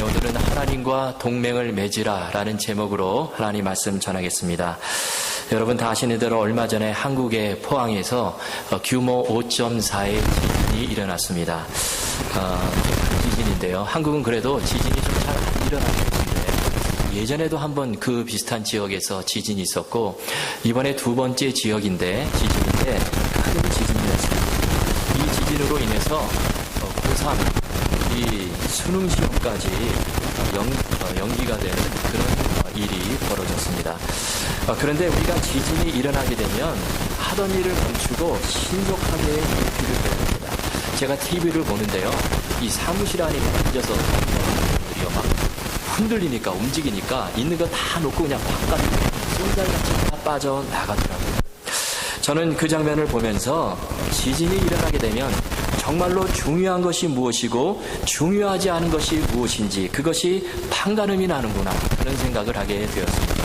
오늘은 하나님과 동맹을 맺으라 라는 제목으로 하나님 말씀 전하겠습니다. 여러분 다 아시는 대로 얼마 전에 한국의 포항에서 규모 5.4의 지진이 일어났습니다. 지진인데요. 한국은 그래도 지진이 좀 잘 안 일어나는데 예전에도 한번 그 비슷한 지역에서 지진이 있었고 이번에 두 번째 지역인데 지진인데 큰 지진이었습니다. 이 지진으로 인해서 고3 이 수능 시험까지 연기가 되는 그런 일이 벌어졌습니다. 그런데 우리가 지진이 일어나게 되면 하던 일을 멈추고 신속하게 TV를 보냅니다. 제가 TV를 보는데요. 이 사무실 안에 앉아서 분들이요 막 흔들리니까 움직이니까 있는 거 다 놓고 그냥 바깥으로 쏜살같이 다 빠져나가더라고요. 저는 그 장면을 보면서 지진이 일어나게 되면 정말로 중요한 것이 무엇이고 중요하지 않은 것이 무엇인지 그것이 판가름이 나는구나 그런 생각을 하게 되었습니다.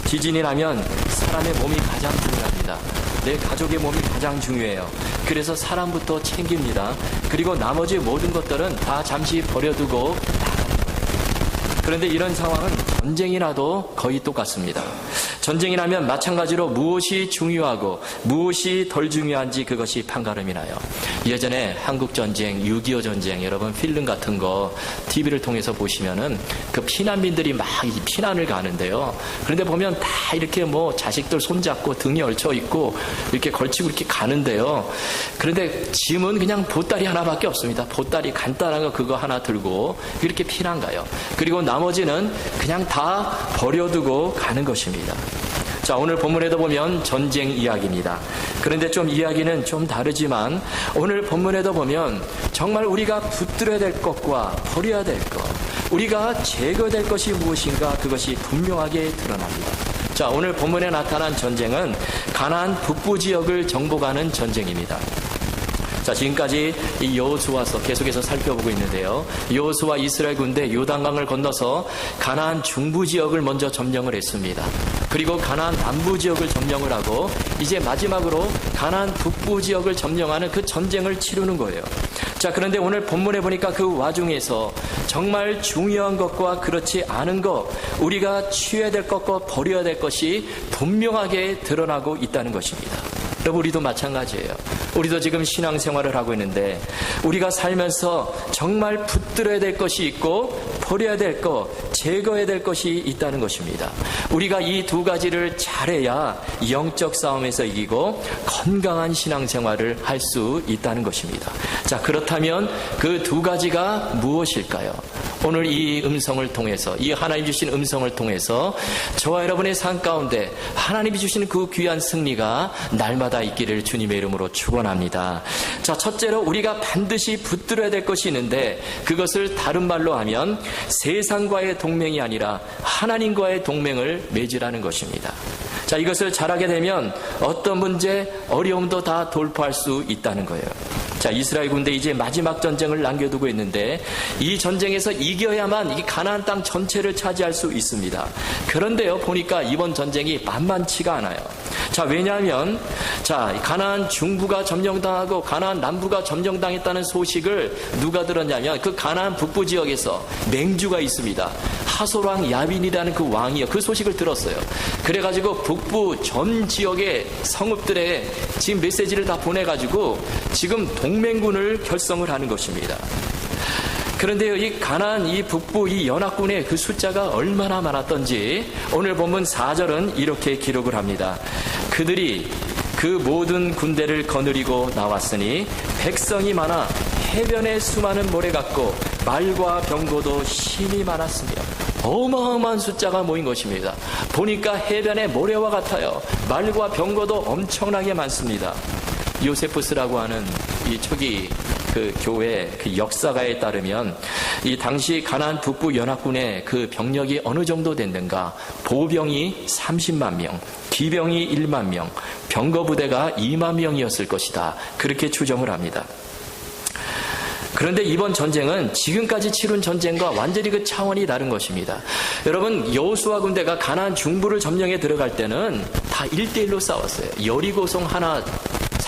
지진이 나면 사람의 몸이 가장 중요합니다. 내 가족의 몸이 가장 중요해요. 그래서 사람부터 챙깁니다. 그리고 나머지 모든 것들은 다 잠시 버려두고 나가는 거예요. 그런데 이런 상황은 전쟁이 나도 거의 똑같습니다. 전쟁이 나면 마찬가지로 무엇이 중요하고 무엇이 덜 중요한지 그것이 판가름이 나요. 예전에 한국전쟁, 6.25 전쟁, 여러분 필름 같은 거 TV를 통해서 보시면은 그 피난민들이 막 피난을 가는데요. 그런데 보면 다 이렇게 뭐 자식들 손잡고 등에 얽혀 있고 이렇게 걸치고 이렇게 가는데요. 그런데 짐은 그냥 보따리 하나밖에 없습니다. 보따리 간단한 거 그거 하나 들고 이렇게 피난 가요. 그리고 나머지는 그냥 다 버려두고 가는 것입니다. 자, 오늘 본문에도 보면 전쟁 이야기입니다. 그런데 좀 이야기는 좀 다르지만 오늘 본문에도 보면 정말 우리가 붙들어야 될 것과 버려야 될 것, 우리가 제거될 것이 무엇인가 그것이 분명하게 드러납니다. 자, 오늘 본문에 나타난 전쟁은 가나안 북부 지역을 정복하는 전쟁입니다. 자, 지금까지 이 여호수아서 계속해서 살펴보고 있는데요. 여호수아 이스라엘 군대 요단강을 건너서 가나안 중부 지역을 먼저 점령을 했습니다. 그리고 가나안 남부 지역을 점령을 하고 이제 마지막으로 가나안 북부 지역을 점령하는 그 전쟁을 치르는 거예요. 자, 그런데 오늘 본문에 보니까 그 와중에서 정말 중요한 것과 그렇지 않은 것, 우리가 취해야 될 것과 버려야 될 것이 분명하게 드러나고 있다는 것입니다. 여러분, 우리도 마찬가지예요. 우리도 지금 신앙생활을 하고 있는데 우리가 살면서 정말 붙들어야 될 것이 있고 버려야 될 것, 제거해야 될 것이 있다는 것입니다. 우리가 이 두 가지를 잘해야 영적 싸움에서 이기고 건강한 신앙생활을 할 수 있다는 것입니다. 자, 그렇다면 그 두 가지가 무엇일까요? 오늘 이 음성을 통해서, 이 하나님 주신 음성을 통해서 저와 여러분의 삶 가운데 하나님이 주시는 그 귀한 승리가 날마다 있기를 주님의 이름으로 축원합니다. 자, 첫째로 우리가 반드시 붙들어야 될 것이 있는데 그것을 다른 말로 하면 세상과의 동맹이 아니라 하나님과의 동맹을 맺으라는 것입니다. 자, 이것을 잘하게 되면 어떤 문제, 어려움도 다 돌파할 수 있다는 거예요. 자, 이스라엘 군대 이제 마지막 전쟁을 남겨두고 있는데 이 전쟁에서 이겨야만 이 가나안 땅 전체를 차지할 수 있습니다. 그런데요, 보니까 이번 전쟁이 만만치가 않아요. 자, 왜냐하면 자, 가나안 중부가 점령당하고 가나안 남부가 점령당했다는 소식을 누가 들었냐면 그 가나안 북부 지역에서 맹주가 있습니다. 하솔왕 야빈이라는 그 왕이요, 그 소식을 들었어요. 그래가지고 북부 전 지역의 성읍들에 지금 메시지를 다 보내가지고 지금 동맹군을 결성을 하는 것입니다. 그런데요, 이 가나안 이 북부 이 연합군의 그 숫자가 얼마나 많았던지 오늘 본문 4절은 이렇게 기록을 합니다. 그들이 그 모든 군대를 거느리고 나왔으니 백성이 많아 해변에 수많은 모래 같고 말과 병거도 심히 많았으며 어마어마한 숫자가 모인 것입니다. 보니까 해변에 모래와 같아요. 말과 병거도 엄청나게 많습니다. 요세푸스라고 하는 이 초기 그 교회 그 역사가에 따르면 이 당시 가나안 북부 연합군의 그 병력이 어느 정도 됐는가, 보병이 30만 명, 기병이 1만 명, 병거 부대가 2만 명이었을 것이다. 그렇게 추정을 합니다. 그런데 이번 전쟁은 지금까지 치룬 전쟁과 완전히 그 차원이 다른 것입니다. 여러분, 여호수아 군대가 가나안 중부를 점령해 들어갈 때는 다 1대1로 싸웠어요. 여리고성 하나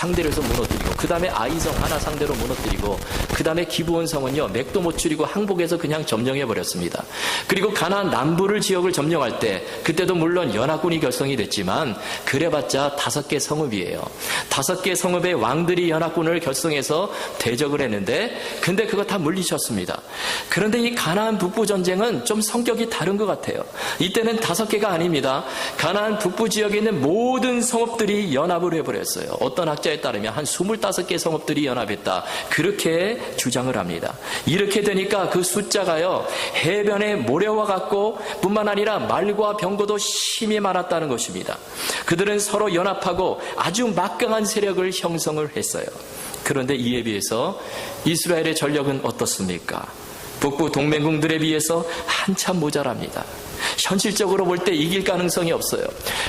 상대로 해서 무너뜨리고, 그 다음에 아이성 하나 상대로 무너뜨리고, 그 다음에 기브온 성은요 맥도 못 추리고 항복해서 그냥 점령해 버렸습니다. 그리고 가나안 남부를 지역을 점령할 때 그때도 물론 연합군이 결성이 됐지만 그래봤자 5개 성읍이에요. 5개 성읍의 왕들이 연합군을 결성해서 대적을 했는데, 근데 그거 다 물리쳤습니다. 그런데 이 가나안 북부 전쟁은 좀 성격이 다른 것 같아요. 이때는 5개가 아닙니다. 가나안 북부 지역에 있는 모든 성읍들이 연합을 해버렸어요. 어떤 학자에 따르면 한 25개 성읍들이 연합했다, 그렇게 주장을 합니다. 이렇게 되니까 그 숫자가요 해변의 모래와 같고 뿐만 아니라 말과 병거도 심히 많았다는 것입니다. 그들은 서로 연합하고 아주 막강한 세력을 형성을 했어요. 그런데 이에 비해서 이스라엘의 전력은 어떻습니까? 북부 동맹국들에 비해서 한참 모자랍니다. 현실적으로 볼 때 이길 가능성이 없어요.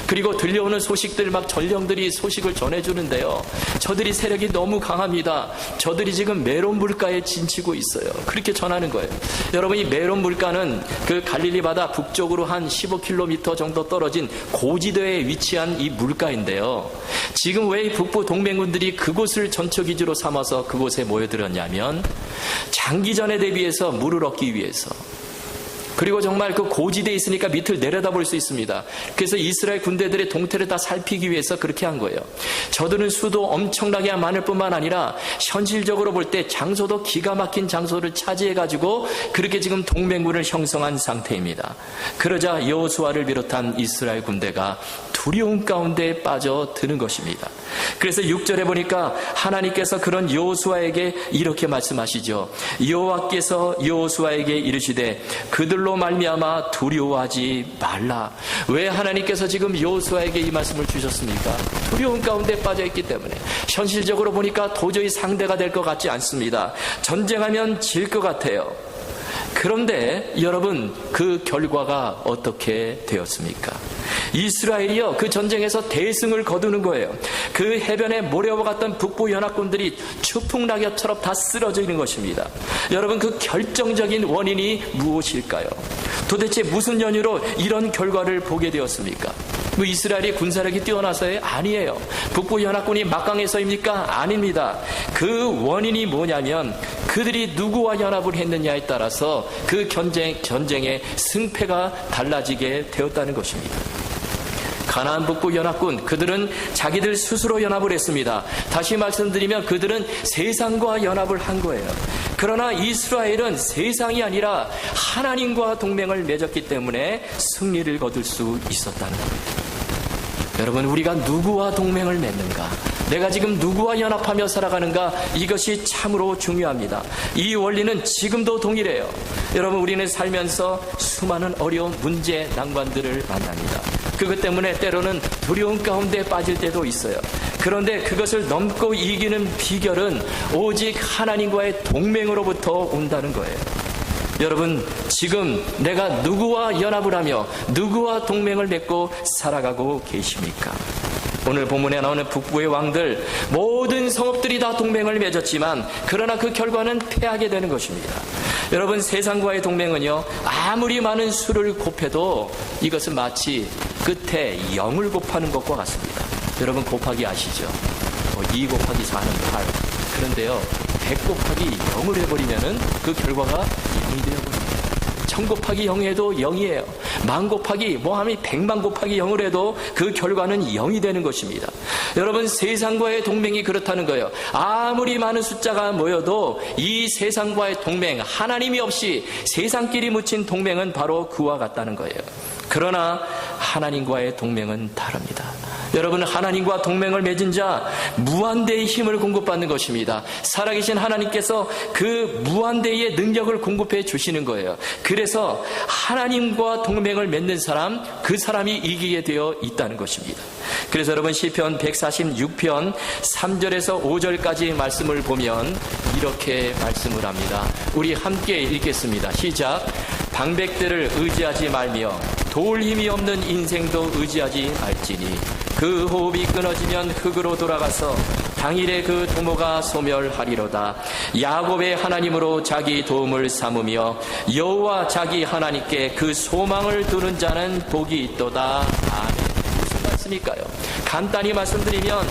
그리고 들려오는 소식들, 막 전령들이 소식을 전해주는데요, 저들이 세력이 너무 강합니다. 저들이 지금 메론 물가에 진치고 있어요. 그렇게 전하는 거예요. 여러분, 이 메론 물가는 그 갈릴리 바다 북쪽으로 한 15km 정도 떨어진 고지대에 위치한 이 물가인데요, 지금 왜 이 북부 동맹군들이 그곳을 전초기지로 삼아서 그곳에 모여들었냐면 장기전에 대비해서 물을 얻기 위해서, 그리고 정말 그 고지대에 있으니까 밑을 내려다볼 수 있습니다. 그래서 이스라엘 군대들의 동태를 다 살피기 위해서 그렇게 한 거예요. 저들은 수도 엄청나게 많을 뿐만 아니라 현실적으로 볼 때 장소도 기가 막힌 장소를 차지해가지고 그렇게 지금 동맹군을 형성한 상태입니다. 그러자 여호수아를 비롯한 이스라엘 군대가 두려움 가운데 빠져드는 것입니다. 그래서 6절에 보니까 하나님께서 그런 여호수아에게 이렇게 말씀하시죠. 여호와께서 여호수아에게 이르시되 그들로 말미암아 두려워하지 말라. 왜 하나님께서 지금 여호수아에게 이 말씀을 주셨습니까? 두려움 가운데 빠져있기 때문에. 현실적으로 보니까 도저히 상대가 될 것 같지 않습니다. 전쟁하면 질 것 같아요. 그런데 여러분, 그 결과가 어떻게 되었습니까? 이스라엘이요 그 전쟁에서 대승을 거두는 거예요. 그 해변에 모래와 같던 북부 연합군들이 추풍낙엽처럼 다 쓰러지는 것입니다. 여러분, 그 결정적인 원인이 무엇일까요? 도대체 무슨 연유로 이런 결과를 보게 되었습니까? 뭐 이스라엘이 군사력이 뛰어나서요? 아니에요. 북부 연합군이 막강해서입니까? 아닙니다. 그 원인이 뭐냐면 그들이 누구와 연합을 했느냐에 따라서 그 전쟁의 승패가 달라지게 되었다는 것입니다. 가나안 북부 연합군, 그들은 자기들 스스로 연합을 했습니다. 다시 말씀드리면 그들은 세상과 연합을 한 거예요. 그러나 이스라엘은 세상이 아니라 하나님과 동맹을 맺었기 때문에 승리를 거둘 수 있었다는 겁니다. 여러분, 우리가 누구와 동맹을 맺는가, 내가 지금 누구와 연합하며 살아가는가, 이것이 참으로 중요합니다. 이 원리는 지금도 동일해요. 여러분, 우리는 살면서 수많은 어려운 문제, 난관들을 만납니다. 그것 때문에 때로는 두려움 가운데 빠질 때도 있어요. 그런데 그것을 넘고 이기는 비결은 오직 하나님과의 동맹으로부터 온다는 거예요. 여러분, 지금 내가 누구와 연합을 하며 누구와 동맹을 맺고 살아가고 계십니까? 오늘 본문에 나오는 북부의 왕들, 모든 성읍들이 다 동맹을 맺었지만 그러나 그 결과는 패하게 되는 것입니다. 여러분, 세상과의 동맹은요 아무리 많은 수를 곱해도 이것은 마치 끝에 0을 곱하는 것과 같습니다. 여러분, 곱하기 아시죠? 2 곱하기 4는 8. 그런데요 100 곱하기 0을 해버리면은 그 결과가 0이 되어버립니다. 1000 곱하기 0해도 0이에요. 10,000 곱하기 뭐하면 100만 곱하기 0을 해도 그 결과는 0이 되는 것입니다. 여러분, 세상과의 동맹이 그렇다는 거예요. 아무리 많은 숫자가 모여도 이 세상과의 동맹, 하나님이 없이 세상끼리 묻힌 동맹은 바로 그와 같다는 거예요. 그러나 하나님과의 동맹은 다릅니다. 여러분, 하나님과 동맹을 맺은 자 무한대의 힘을 공급받는 것입니다. 살아계신 하나님께서 그 무한대의 능력을 공급해 주시는 거예요. 그래서 하나님과 동맹을 맺는 사람, 그 사람이 이기게 되어 있다는 것입니다. 그래서 여러분, 시편 146편 3절에서 5절까지 말씀을 보면 이렇게 말씀을 합니다. 우리 함께 읽겠습니다. 시작. 방백들을 의지하지 말며 도울 힘이 없는 인생도 의지하지 말지니 그 호흡이 끊어지면 흙으로 돌아가서 당일에 그 도모가 소멸하리로다. 야곱의 하나님으로 자기 도움을 삼으며 여호와 자기 하나님께 그 소망을 두는 자는 복이 있도다. 아멘. 무슨 말씀일까요? 간단히 말씀드리면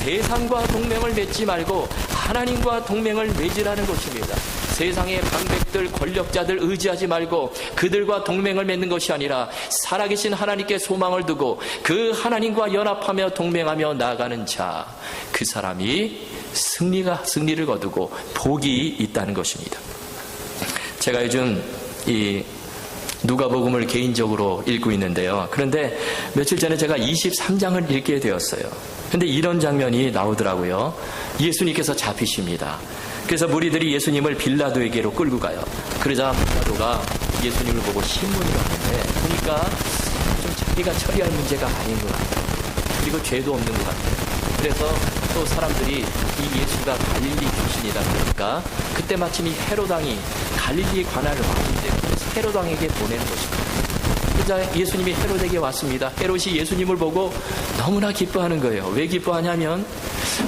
세상과 동맹을 맺지 말고 하나님과 동맹을 맺으라는 것입니다. 세상의 방백들, 권력자들 의지하지 말고 그들과 동맹을 맺는 것이 아니라 살아계신 하나님께 소망을 두고 그 하나님과 연합하며 동맹하며 나아가는 자, 그 사람이 승리를 거두고 복이 있다는 것입니다. 제가 요즘 이 누가복음을 개인적으로 읽고 있는데요. 그런데 며칠 전에 제가 23장을 읽게 되었어요. 그런데 이런 장면이 나오더라고요. 예수님께서 잡히십니다. 그래서 무리들이 예수님을 빌라도에게로 끌고 가요. 그러자 빌라도가 예수님을 보고 신문을 하는데 보니까 좀 자기가 처리할 문제가 아닌 것 같아요. 그리고 죄도 없는 것 같아요. 그래서 또 사람들이 이 예수가 갈릴리 출신이다 그러니까 그때 마침 이 헤롯 왕이 갈릴리 관할을 왔는데 그래서 헤롯 왕에게 보내는 것입니다. 그러자 예수님이 헤롯에게 왔습니다. 헤롯이 예수님을 보고 너무나 기뻐하는 거예요. 왜 기뻐하냐면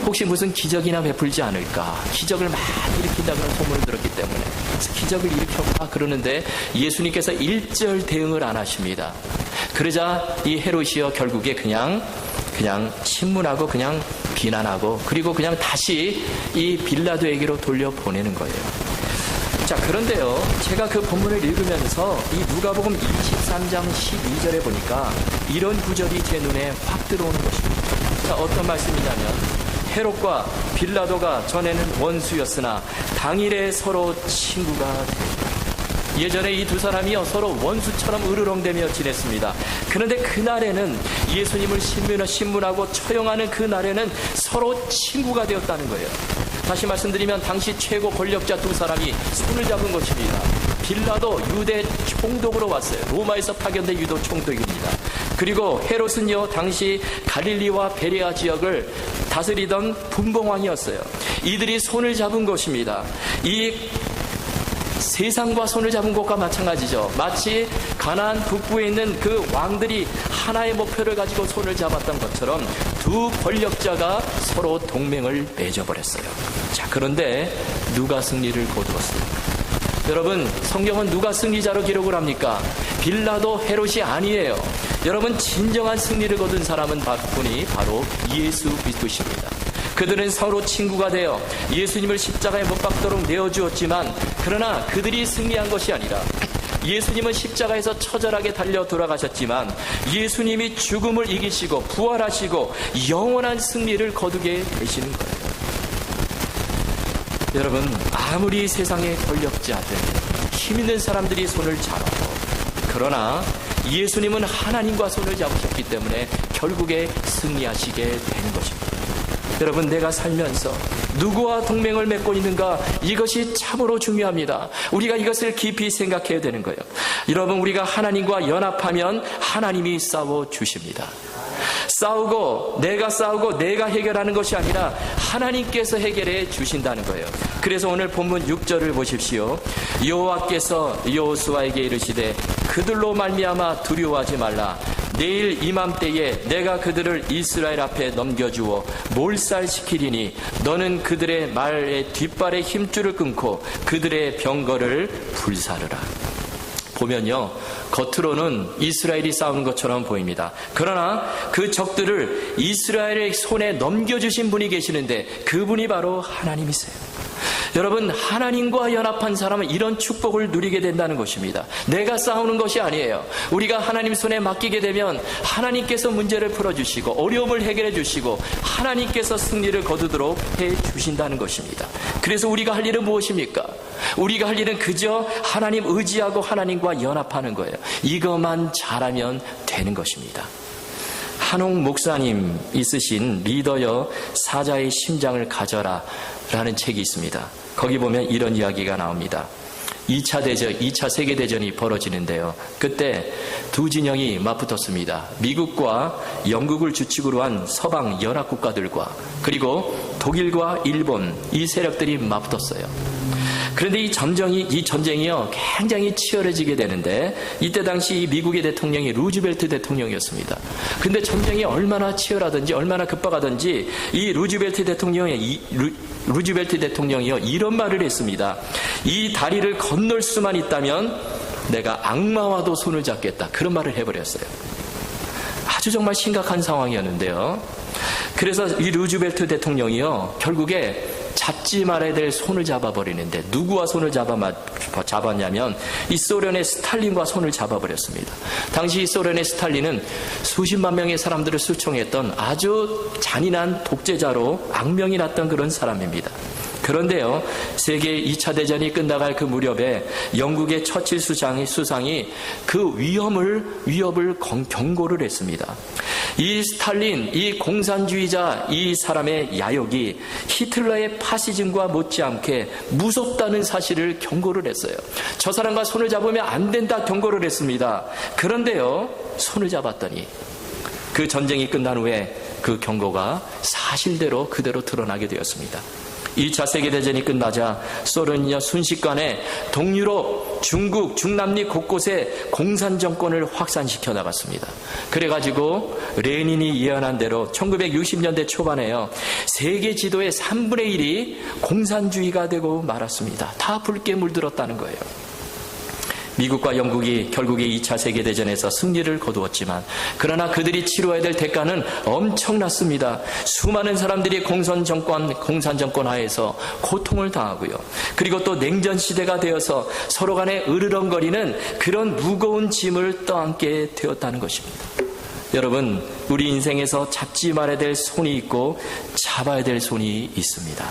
혹시 무슨 기적이나 베풀지 않을까, 기적을 많이 일으킨다 그런 소문을 들었기 때문에. 그래서 기적을 일으켜봐 그러는데 예수님께서 일절 대응을 안 하십니다. 그러자 이 헤롯이요 결국에 그냥 신문하고 그냥 비난하고 그리고 그냥 다시 이 빌라도에게로 돌려보내는 거예요. 자, 그런데요, 제가 그 본문을 읽으면서 이 누가복음 23장 12절에 보니까 이런 구절이 제 눈에 확 들어오는 것입니다. 자, 어떤 말씀이냐면 헤롯과 빌라도가 전에는 원수였으나 당일에 서로 친구가 됩니다. 예전에 이 두 사람이요 서로 원수처럼 으르렁대며 지냈습니다. 그런데 그날에는 예수님을 신문하고 처형하는 그날에는 서로 친구가 되었다는 거예요. 다시 말씀드리면 당시 최고 권력자 두 사람이 손을 잡은 것입니다. 빌라도 유대 총독으로 왔어요. 로마에서 파견된 유도 총독입니다. 그리고 헤롯은요 당시 갈릴리와 베레아 지역을 다스리던 분봉왕이었어요. 이들이 손을 잡은 것입니다. 이 세상과 손을 잡은 것과 마찬가지죠. 마치 가나안 북부에 있는 그 왕들이 하나의 목표를 가지고 손을 잡았던 것처럼 두 권력자가 서로 동맹을 맺어버렸어요. 자, 그런데 누가 승리를 거두었습니까? 여러분, 성경은 누가 승리자로 기록을 합니까? 빌라도, 헤롯이 아니에요. 여러분, 진정한 승리를 거둔 사람은 바로 예수 그리스도십니다. 그들은 서로 친구가 되어 예수님을 십자가에 못 박도록 내어주었지만 그러나 그들이 승리한 것이 아니라 예수님은 십자가에서 처절하게 달려 돌아가셨지만 예수님이 죽음을 이기시고 부활하시고 영원한 승리를 거두게 되시는 거예요. 여러분, 아무리 세상의 권력자들, 힘 있는 사람들이 손을 잡아도 그러나 예수님은 하나님과 손을 잡으셨기 때문에 결국에 승리하시게 되는 것입니다. 여러분, 내가 살면서 누구와 동맹을 맺고 있는가, 이것이 참으로 중요합니다. 우리가 이것을 깊이 생각해야 되는 거예요. 여러분, 우리가 하나님과 연합하면 하나님이 싸워주십니다. 싸우고 내가 해결하는 것이 아니라 하나님께서 해결해 주신다는 거예요. 그래서 오늘 본문 6절을 보십시오. 여호와께서 여호수아에게 이르시되 그들로 말미암아 두려워하지 말라. 내일 이맘때에 내가 그들을 이스라엘 앞에 넘겨주어 몰살시키리니 너는 그들의 말의 뒷발의 힘줄을 끊고 그들의 병거를 불사르라. 보면요, 겉으로는 이스라엘이 싸우는 것처럼 보입니다. 그러나 그 적들을 이스라엘의 손에 넘겨주신 분이 계시는데 그분이 바로 하나님이세요. 여러분, 하나님과 연합한 사람은 이런 축복을 누리게 된다는 것입니다. 내가 싸우는 것이 아니에요. 우리가 하나님 손에 맡기게 되면 하나님께서 문제를 풀어주시고 어려움을 해결해 주시고 하나님께서 승리를 거두도록 해주신다는 것입니다. 그래서 우리가 할 일은 무엇입니까? 우리가 할 일은 그저 하나님 의지하고 하나님과 연합하는 거예요. 이것만 잘하면 되는 것입니다. 한옥 목사님 쓰신 리더여 사자의 심장을 가져라 라는 책이 있습니다. 거기 보면 이런 이야기가 나옵니다. 2차 세계대전이 벌어지는데요. 그때 두 진영이 맞붙었습니다. 미국과 영국을 주축으로 한 서방 연합국가들과 그리고 독일과 일본, 이 세력들이 맞붙었어요. 그런데 이 전쟁이요 굉장히 치열해지게 되는데 이때 당시 미국의 대통령이 루즈벨트 대통령이었습니다. 근데 전쟁이 얼마나 치열하든지 얼마나 급박하든지 이 루즈벨트 대통령이요 이런 말을 했습니다. 이 다리를 건널 수만 있다면 내가 악마와도 손을 잡겠다, 그런 말을 해버렸어요. 아주 정말 심각한 상황이었는데요. 그래서 이 루즈벨트 대통령이요, 결국에 잡지 말아야 될 손을 잡아버리는데, 누구와 손을 잡았냐면 이 소련의 스탈린과 손을 잡아버렸습니다. 당시 이 소련의 스탈린은 수십만 명의 사람들을 수총했던 아주 잔인한 독재자로 악명이 났던 그런 사람입니다. 그런데요, 세계 2차 대전이 끝나갈 그 무렵에 영국의 처칠 수상이 그 위협을 경고를 했습니다. 이 스탈린, 이 공산주의자, 이 사람의 야욕이 히틀러의 파시즘과 못지않게 무섭다는 사실을 경고를 했어요. 저 사람과 손을 잡으면 안 된다 경고를 했습니다. 그런데요, 손을 잡았더니 그 전쟁이 끝난 후에 그 경고가 사실대로 그대로 드러나게 되었습니다. 2차 세계대전이 끝나자 소련은요, 순식간에 동유럽, 중국, 중남미 곳곳에 공산정권을 확산시켜 나갔습니다. 그래가지고 레닌이 예언한 대로 1960년대 초반에요, 세계 지도의 3분의 1이 공산주의가 되고 말았습니다. 다 붉게 물들었다는 거예요. 미국과 영국이 결국에 2차 세계대전에서 승리를 거두었지만, 그러나 그들이 치러야 될 대가는 엄청났습니다. 수많은 사람들이 공산정권 하에서 고통을 당하고요. 그리고 또 냉전시대가 되어서 서로 간에 으르렁거리는 그런 무거운 짐을 떠안게 되었다는 것입니다. 여러분, 우리 인생에서 잡지 말아야 될 손이 있고 잡아야 될 손이 있습니다.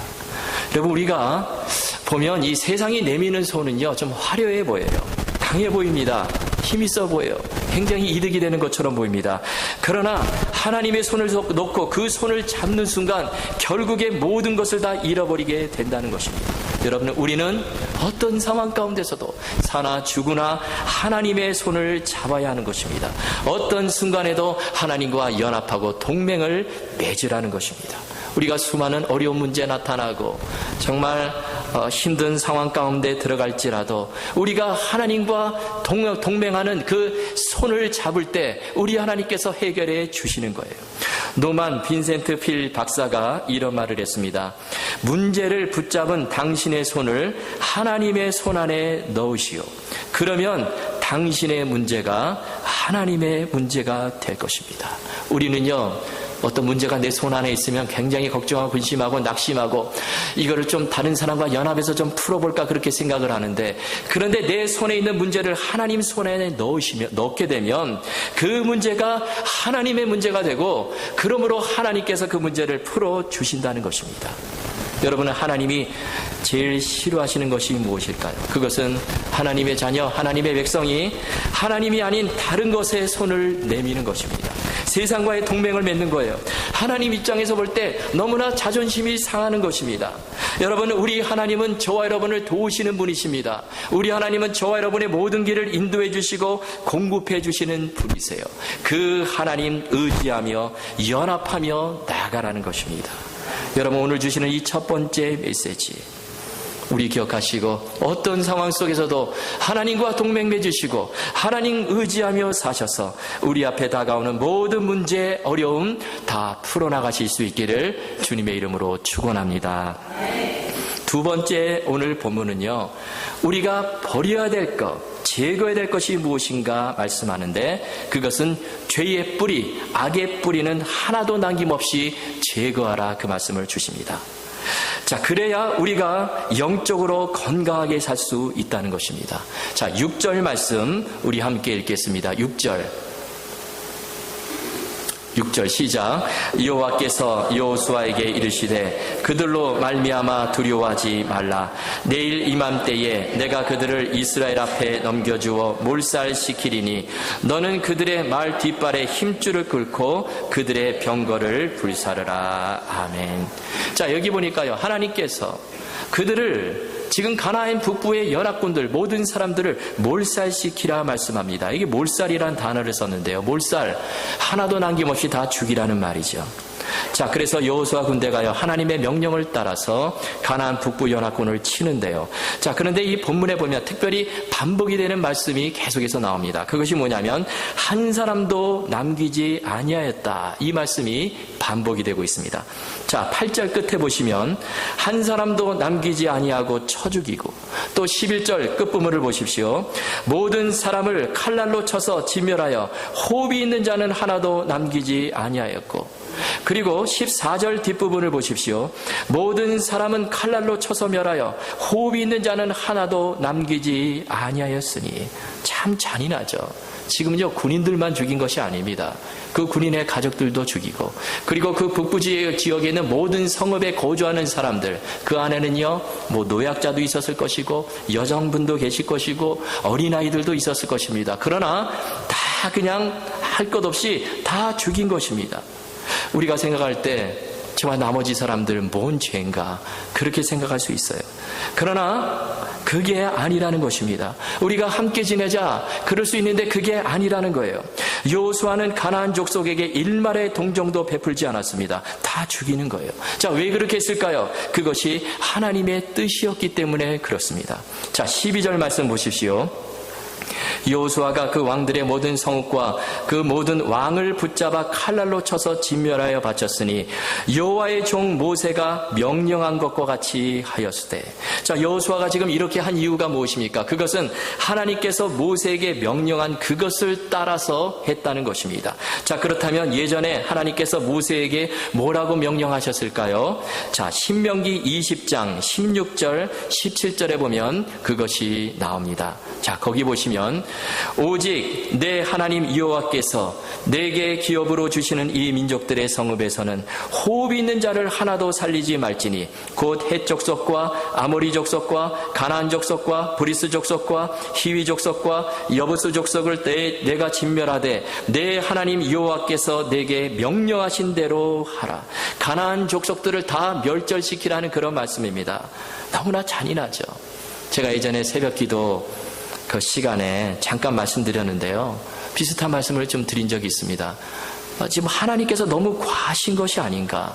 여러분, 우리가 보면 이 세상이 내미는 손은요, 좀 화려해 보여요. 강해 보입니다. 힘이 있어 보여요. 굉장히 이득이 되는 것처럼 보입니다. 그러나 하나님의 손을 놓고 그 손을 잡는 순간 결국에 모든 것을 다 잃어버리게 된다는 것입니다. 여러분, 우리는 어떤 상황 가운데서도 사나 죽으나 하나님의 손을 잡아야 하는 것입니다. 어떤 순간에도 하나님과 연합하고 동맹을 맺으라는 것입니다. 우리가 수많은 어려운 문제 나타나고 정말 힘든 상황 가운데 들어갈지라도 우리가 하나님과 동맹하는 그 손을 잡을 때 우리 하나님께서 해결해 주시는 거예요. 노만 빈센트 필 박사가 이런 말을 했습니다. 문제를 붙잡은 당신의 손을 하나님의 손 안에 넣으시오. 그러면 당신의 문제가 하나님의 문제가 될 것입니다. 우리는요, 어떤 문제가 내 손 안에 있으면 굉장히 걱정하고 근심하고 낙심하고 이거를 좀 다른 사람과 연합해서 좀 풀어볼까 그렇게 생각을 하는데, 그런데 내 손에 있는 문제를 하나님 손에 넣게 되면 그 문제가 하나님의 문제가 되고, 그러므로 하나님께서 그 문제를 풀어주신다는 것입니다. 여러분은 하나님이 제일 싫어하시는 것이 무엇일까요? 그것은 하나님의 자녀, 하나님의 백성이 하나님이 아닌 다른 것에 손을 내미는 것입니다. 세상과의 동맹을 맺는 거예요. 하나님 입장에서 볼 때 너무나 자존심이 상하는 것입니다. 여러분, 우리 하나님은 저와 여러분을 도우시는 분이십니다. 우리 하나님은 저와 여러분의 모든 길을 인도해 주시고 공급해 주시는 분이세요. 그 하나님 의지하며 연합하며 나아가라는 것입니다. 여러분, 오늘 주시는 이 첫 번째 메시지, 우리 기억하시고 어떤 상황 속에서도 하나님과 동맹 맺으시고 하나님 의지하며 사셔서 우리 앞에 다가오는 모든 문제, 어려움 다 풀어나가실 수 있기를 주님의 이름으로 축원합니다. 두 번째 오늘 본문은요, 우리가 버려야 될 것, 제거해야 될 것이 무엇인가 말씀하는데, 그것은 죄의 뿌리, 악의 뿌리는 하나도 남김없이 제거하라, 그 말씀을 주십니다. 자, 그래야 우리가 영적으로 건강하게 살 수 있다는 것입니다. 자, 6절 말씀 우리 함께 읽겠습니다. 6절 시작. 여호와께서 여호수아에게 이르시되 그들로 말미암아 두려워하지 말라. 내일 이맘때에 내가 그들을 이스라엘 앞에 넘겨주어 몰살시키리니 너는 그들의 말 뒷발에 힘줄을 끓고 그들의 병거를 불사르라. 아멘. 자, 여기 보니까요, 하나님께서 그들을 지금 가나안 북부의 연합군들 모든 사람들을 몰살시키라 말씀합니다. 이게 몰살이란 단어를 썼는데요, 몰살, 하나도 남김없이 다 죽이라는 말이죠. 자, 그래서 여호수아 군대가요, 하나님의 명령을 따라서 가나안 북부 연합군을 치는데요. 자, 그런데 이 본문에 보면 특별히 반복이 되는 말씀이 계속해서 나옵니다. 그것이 뭐냐면 한 사람도 남기지 아니하였다, 이 말씀이 반복이 되고 있습니다. 자, 8절 끝에 보시면 한 사람도 남기지 아니하고 쳐 죽이고, 또 11절 끝부분을 보십시오. 모든 사람을 칼날로 쳐서 진멸하여 호흡이 있는 자는 하나도 남기지 아니하였고, 그리고 14절 뒷부분을 보십시오. 모든 사람은 칼날로 쳐서 멸하여 호흡이 있는 자는 하나도 남기지 아니하였으니. 참 잔인하죠. 지금요, 군인들만 죽인 것이 아닙니다. 그 군인의 가족들도 죽이고, 그리고 그 북부 지역에 있는 모든 성읍에 거주하는 사람들, 그 안에는요, 뭐 노약자도 있었을 것이고 여성분도 계실 것이고 어린아이들도 있었을 것입니다. 그러나 다 그냥 할 것 없이 다 죽인 것입니다. 우리가 생각할 때 저와 나머지 사람들은 뭔 죄인가 그렇게 생각할 수 있어요. 그러나 그게 아니라는 것입니다. 우리가 함께 지내자 그럴 수 있는데 그게 아니라는 거예요. 여호수아는 가나안 족속에게 일말의 동정도 베풀지 않았습니다. 다 죽이는 거예요. 자, 왜 그렇게 했을까요? 그것이 하나님의 뜻이었기 때문에 그렇습니다. 자, 12절 말씀 보십시오. 여호수아가 그 왕들의 모든 성읍과 그 모든 왕을 붙잡아 칼날로 쳐서 진멸하여 바쳤으니 여호와의 종 모세가 명령한 것과 같이 하였으되. 자, 여호수아가 지금 이렇게 한 이유가 무엇입니까? 그것은 하나님께서 모세에게 명령한 그것을 따라서 했다는 것입니다. 자, 그렇다면 예전에 하나님께서 모세에게 뭐라고 명령하셨을까요? 자, 신명기 20장 16절 17절에 보면 그것이 나옵니다. 자, 거기 보시면 오직 내 하나님 여호와께서 내게 기업으로 주시는 이 민족들의 성읍에서는 호흡이 있는 자를 하나도 살리지 말지니 곧 헷 족속과 아모리 족속과 가나안 족속과 브리스 족속과 히위 족속과 여부스 족속을 내가 진멸하되 내 하나님 여호와께서 내게 명령하신 대로 하라. 가나안 족속들을 다 멸절시키라는 그런 말씀입니다. 너무나 잔인하죠. 제가 예전에 새벽기도 그 시간에 잠깐 말씀드렸는데요. 비슷한 말씀을 좀 드린 적이 있습니다. 지금 하나님께서 너무 과하신 것이 아닌가.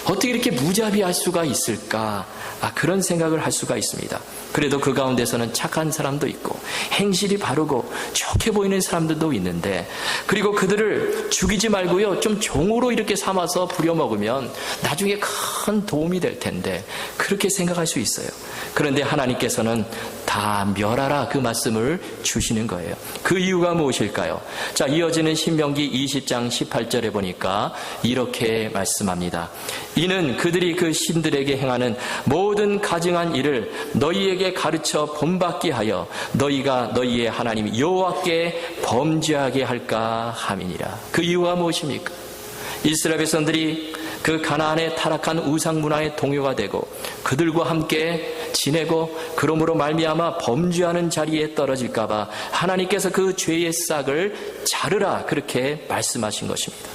어떻게 이렇게 무자비할 수가 있을까. 그런 생각을 할 수가 있습니다. 그래도 그 가운데서는 착한 사람도 있고 행실이 바르고 좋게 보이는 사람들도 있는데, 그리고 그들을 죽이지 말고요, 좀 종으로 이렇게 삼아서 부려먹으면 나중에 큰 도움이 될 텐데 그렇게 생각할 수 있어요. 그런데 하나님께서는 다 멸하라 그 말씀을 주시는 거예요. 그 이유가 무엇일까요? 자, 이어지는 신명기 20장 18절에 보니까 이렇게 말씀합니다. 이는 그들이 그 신들에게 행하는 모든 가증한 일을 너희에게 가르쳐 본받게 하여 너희가 너희의 하나님 여호와께 범죄하게 할까 함이니라. 그 이유가 무엇입니까? 이스라엘 백성들이 그 가나안의 타락한 우상 문화의 동요가 되고 그들과 함께 지내고 그러므로 말미암아 범죄하는 자리에 떨어질까 봐 하나님께서 그 죄의 싹을 자르라 그렇게 말씀하신 것입니다.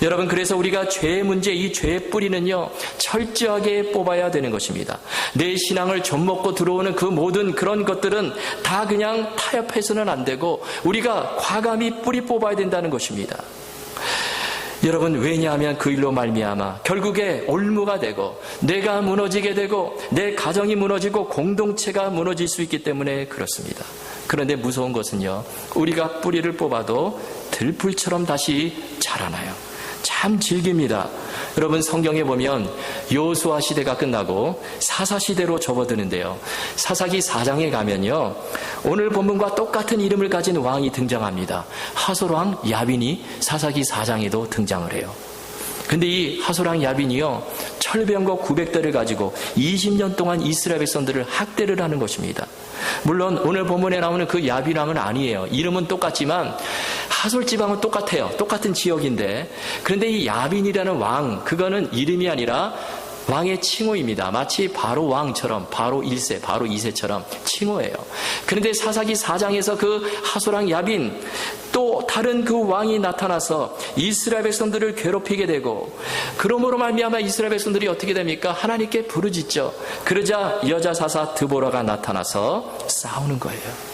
여러분, 그래서 우리가 죄의 문제, 이 죄의 뿌리는요 철저하게 뽑아야 되는 것입니다. 내 신앙을 좀먹고 들어오는 그 모든 그런 것들은 다 그냥 타협해서는 안 되고 우리가 과감히 뿌리 뽑아야 된다는 것입니다. 여러분, 왜냐하면 그 일로 말미암아 결국에 올무가 되고 내가 무너지게 되고 내 가정이 무너지고 공동체가 무너질 수 있기 때문에 그렇습니다. 그런데 무서운 것은요, 우리가 뿌리를 뽑아도 들풀처럼 다시 자라나요. 참 질깁니다. 여러분, 성경에 보면 여호수아 시대가 끝나고 사사시대로 접어드는데요, 사사기 4장에 가면요 오늘 본문과 똑같은 이름을 가진 왕이 등장합니다. 하솔왕 야빈이 사사기 4장에도 등장을 해요. 근데 이 하솔왕 야빈이요 철병거 900대를 가지고 20년 동안 이스라엘 백성들을 학대를 하는 것입니다. 물론 오늘 본문에 나오는 그 야빈왕은 아니에요. 이름은 똑같지만 하솔 지방은 똑같아요. 똑같은 지역인데, 그런데 이 야빈이라는 왕, 그거는 이름이 아니라 왕의 칭호입니다. 마치 바로 왕처럼, 바로 1세, 바로 2세처럼 칭호예요. 그런데 사사기 4장에서 그 하솔왕 야빈, 또 다른 그 왕이 나타나서 이스라엘 백성들을 괴롭히게 되고, 그러므로 말미암아 이스라엘 백성들이 어떻게 됩니까? 하나님께 부르짖죠. 그러자 여자 사사 드보라가 나타나서 싸우는 거예요.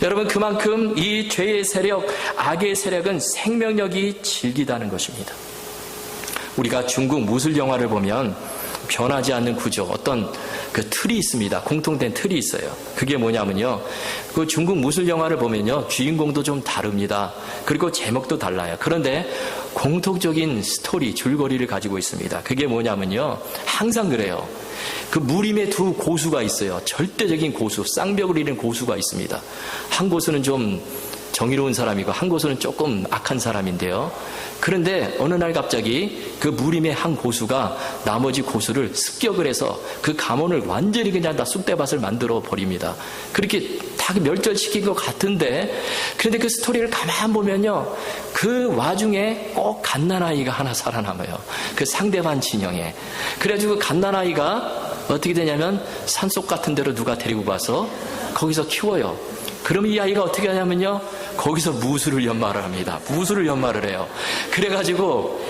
여러분, 그만큼 이 죄의 세력, 악의 세력은 생명력이 질기다는 것입니다. 우리가 중국 무술 영화를 보면 변하지 않는 구조, 어떤 그 틀이 있습니다. 공통된 틀이 있어요. 그게 뭐냐면요, 그 중국 무술 영화를 보면요 주인공도 좀 다릅니다. 그리고 제목도 달라요. 그런데 공통적인 스토리, 줄거리를 가지고 있습니다. 그게 뭐냐면요, 항상 그래요. 그 무림에 두 고수가 있어요. 절대적인 고수, 쌍벽을 이룬 고수가 있습니다. 한 고수는 좀 정의로운 사람이고 한 고수는 조금 악한 사람인데요. 그런데 어느 날 갑자기 그 무림의 한 고수가 나머지 고수를 습격을 해서 그 가문을 완전히 그냥 다 쑥대밭을 만들어 버립니다. 그렇게 다 멸절시킨 것 같은데, 그런데 그 스토리를 가만 보면요, 그 와중에 꼭 갓난아이가 하나 살아남아요. 그 상대방 진영에. 그래가지고 그 갓난아이가 어떻게 되냐면 산속 같은 데로 누가 데리고 가서 거기서 키워요. 그럼 이 아이가 어떻게 하냐면요, 거기서 무술을 연마를 합니다. 무술을 연마를 해요. 그래가지고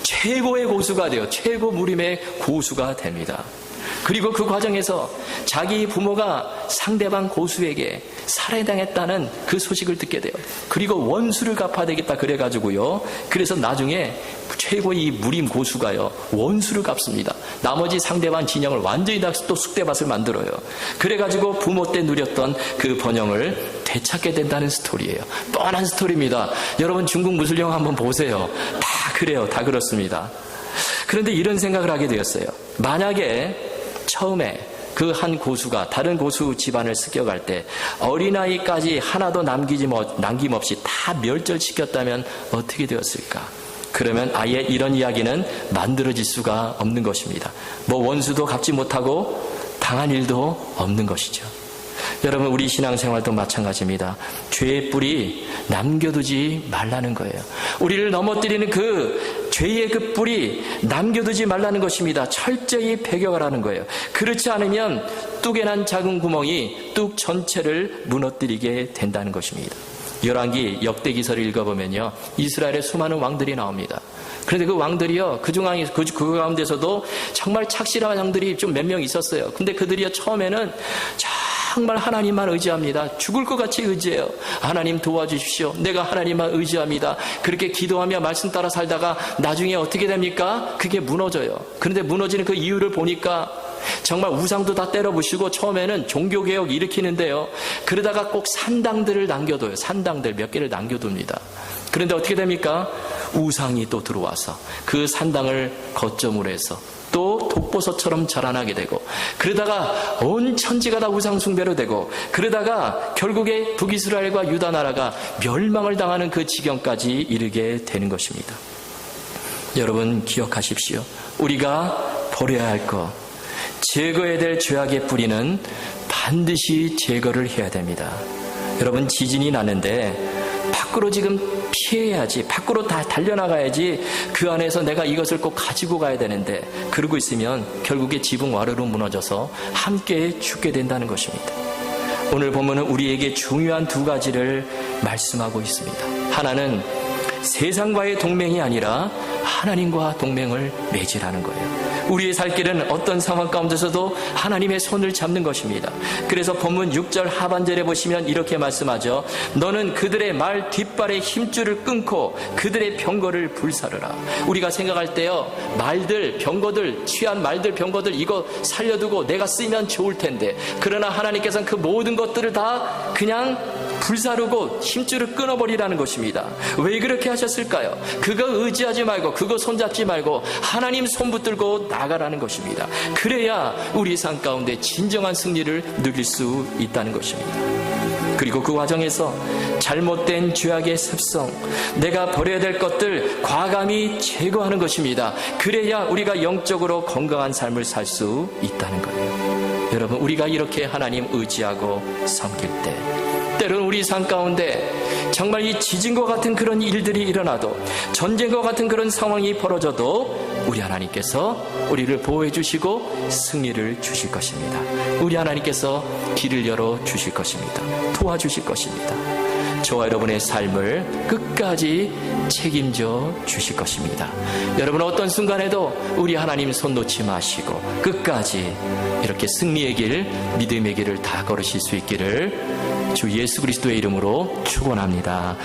최고의 고수가 돼요. 최고 무림의 고수가 됩니다. 그리고 그 과정에서 자기 부모가 상대방 고수에게 살해당했다는 그 소식을 듣게 돼요. 그리고 원수를 갚아야 되겠다 그래가지고요, 그래서 나중에 최고의 이 무림 고수가요, 원수를 갚습니다. 나머지 상대방 진영을 완전히 다 또 쑥대밭을 만들어요. 그래가지고 부모 때 누렸던 그 번영을 되찾게 된다는 스토리예요. 뻔한 스토리입니다. 여러분 중국 무술 영화 한번 보세요. 다 그래요. 다 그렇습니다. 그런데 이런 생각을 하게 되었어요. 만약에 처음에 그 한 고수가 다른 고수 집안을 습격할 때 어린아이까지 하나도 남김없이 다 멸절시켰다면 어떻게 되었을까? 그러면 아예 이런 이야기는 만들어질 수가 없는 것입니다. 뭐 원수도 갚지 못하고 당한 일도 없는 것이죠. 여러분, 우리 신앙생활도 마찬가지입니다. 죄의 뿌리 남겨두지 말라는 거예요. 우리를 넘어뜨리는 그 죄의 그 뿌리 남겨두지 말라는 것입니다. 철저히 배격하라는 거예요. 그렇지 않으면 뚝에 난 작은 구멍이 뚝 전체를 무너뜨리게 된다는 것입니다. 열왕기 역대기서를 읽어보면요, 이스라엘의 수많은 왕들이 나옵니다. 그런데 그 왕들이요, 그 가운데서도 정말 착실한 왕들이 좀 몇 명 있었어요. 근데 그들이요, 처음에는 정말 하나님만 의지합니다. 죽을 것 같이 의지해요. 하나님 도와주십시오. 내가 하나님만 의지합니다. 그렇게 기도하며 말씀 따라 살다가 나중에 어떻게 됩니까? 그게 무너져요. 그런데 무너지는 그 이유를 보니까 정말 우상도 다 때려부시고 처음에는 종교개혁 일으키는데요, 그러다가 꼭 산당들을 남겨둬요. 산당들 몇 개를 남겨둡니다. 그런데 어떻게 됩니까? 우상이 또 들어와서 그 산당을 거점으로 해서 또 독버섯처럼 자라나게 되고, 그러다가 온 천지가 다 우상숭배로 되고, 그러다가 결국에 북이스라엘과 유다 나라가 멸망을 당하는 그 지경까지 이르게 되는 것입니다. 여러분 기억하십시오. 우리가 버려야 할 것, 제거해야 될 죄악의 뿌리는 반드시 제거를 해야 됩니다. 여러분, 지진이 나는데 밖으로 지금 피해야지, 밖으로 다 달려나가야지, 그 안에서 내가 이것을 꼭 가지고 가야 되는데, 그러고 있으면 결국에 지붕 와르르 무너져서 함께 죽게 된다는 것입니다. 오늘 보면은 우리에게 중요한 두 가지를 말씀하고 있습니다. 하나는 세상과의 동맹이 아니라 하나님과 동맹을 맺으라는 거예요. 우리의 살 길은 어떤 상황 가운데서도 하나님의 손을 잡는 것입니다. 그래서 본문 6절 하반절에 보시면 이렇게 말씀하죠. 너는 그들의 말 뒷발의 힘줄을 끊고 그들의 병거를 불사르라. 우리가 생각할 때요, 말들, 병거들, 취한 말들, 병거들 이거 살려두고 내가 쓰면 좋을 텐데, 그러나 하나님께서는 그 모든 것들을 다 그냥 불사르고 힘줄을 끊어버리라는 것입니다. 왜 그렇게 하셨을까요? 그거 의지하지 말고, 그거 손잡지 말고 하나님 손 붙들고 나가라는 것입니다. 그래야 우리 삶 가운데 진정한 승리를 누릴 수 있다는 것입니다. 그리고 그 과정에서 잘못된 죄악의 습성, 내가 버려야 될 것들 과감히 제거하는 것입니다. 그래야 우리가 영적으로 건강한 삶을 살 수 있다는 거예요. 여러분, 우리가 이렇게 하나님 의지하고 섬길 때, 때로는 우리 삶 가운데 정말 이 지진과 같은 그런 일들이 일어나도, 전쟁과 같은 그런 상황이 벌어져도 우리 하나님께서 우리를 보호해 주시고 승리를 주실 것입니다. 우리 하나님께서 길을 열어 주실 것입니다. 도와주실 것입니다. 저와 여러분의 삶을 끝까지 책임져 주실 것입니다. 여러분, 어떤 순간에도 우리 하나님 손 놓지 마시고 끝까지 이렇게 승리의 길, 믿음의 길을 다 걸으실 수 있기를 주 예수 그리스도의 이름으로 축원합니다.